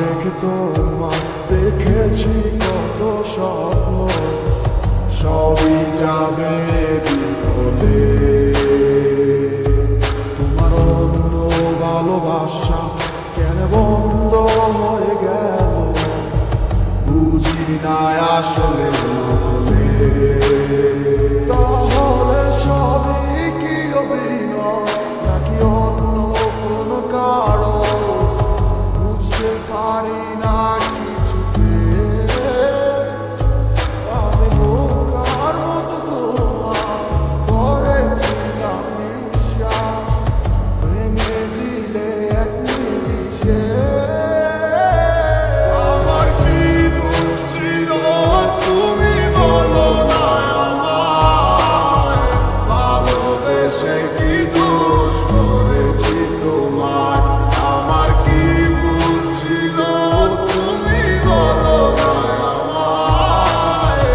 রেখে তোমার দেখেছি কত স্বপ্ন, সবই যাবে বিফলে। তোমার অন্য ভালোবাসা কেন বন্ধ হয়ে গেল, বুঝি না আসলে নকলে। তাহলে সবই কি অভিনয় নাকি অন্য কোনো কারণ, বুঝতে পারি না কিছুতে। আমি বোকার মতো তোমার করেছিলাম বিশ্বাস, ভেঙে দিলে এক নিমিষে। আমার কি দোষ ছিল তুমি বলো না আমায়, ভালোবেসে কি দোষ করেছি তোমার। আমার কি ভুল ছিল তুমি বলো না আমায়,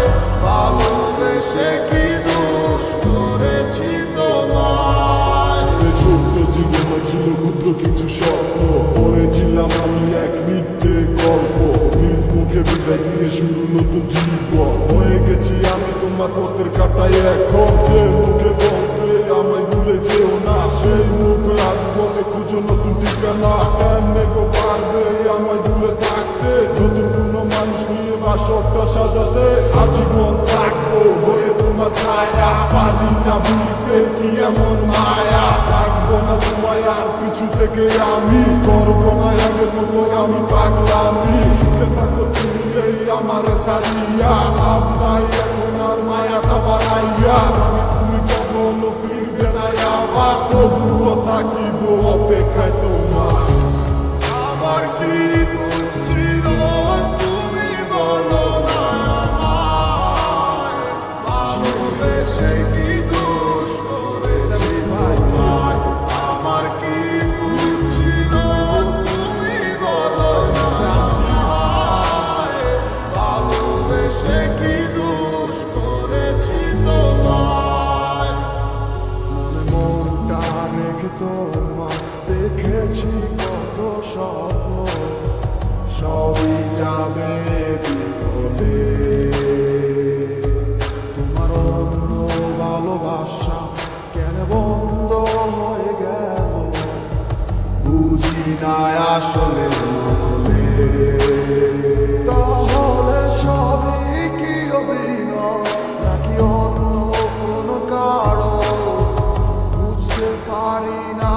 ভালোবেসে কি দোষ করেছি তোমার। ছোট্ট জীবনে ছিল ক্ষুদ্র কিছু স্বপ্ন, পড়েছিলাম আমি এক মিথ্যে গল্প। নিজ মুখে বিদায় দিয়ে শুরু নতুন জীবন, হয়ে গেছি আমি তোমার পথের কাটাই। এখন যে মুখে বলতে আমায় ভুলে যেও না, সেই মুখ আজ বলে খুঁজো নতুন ঠিকানা। কেমনে গো পারবে আমায় ভুলে থাকতে, নতুন কোনো মানুষ নিয়ে বাসরটা সাজাতে। আজীবন থাকবো হয়ে তোমার ছায়া, পারি না ভুলতে কি এমন মায়া। থাকবো না তোমায় আর পিছু থেকে আমি, করবো না আগের মতো আমি পাগলামি। সুখে থাকো তুমি এই আমার সারিয়া, লাভ নাই এখন আর মায়াটা বাড়াইয়া। আমি তুমি কখনো ফিরবে না আবার, তবুও থাকিব অপেক্ষায় তোমার। আমার কি দোষ ছিল তুমি বলো না আমায়, ভালোবেসে কি দোষ করেছি তোমার। আমার কি ভুল ছিল তুমি বলো না আমায়, ভালোবেসে কি দোষ করেছি তোমার। মনটা রেখে তোমার দেখেছি কত স্বপ্ন, সবই যাবে বিফলে। তোমার অন্য ভালোবাসা কেন বন্ধ হয়ে গেল, বুঝি না আসলে নকলে। তাহলে সবই কি অভিনয় নাকি অন্য কোনো কারণ, বুঝতে পারি না।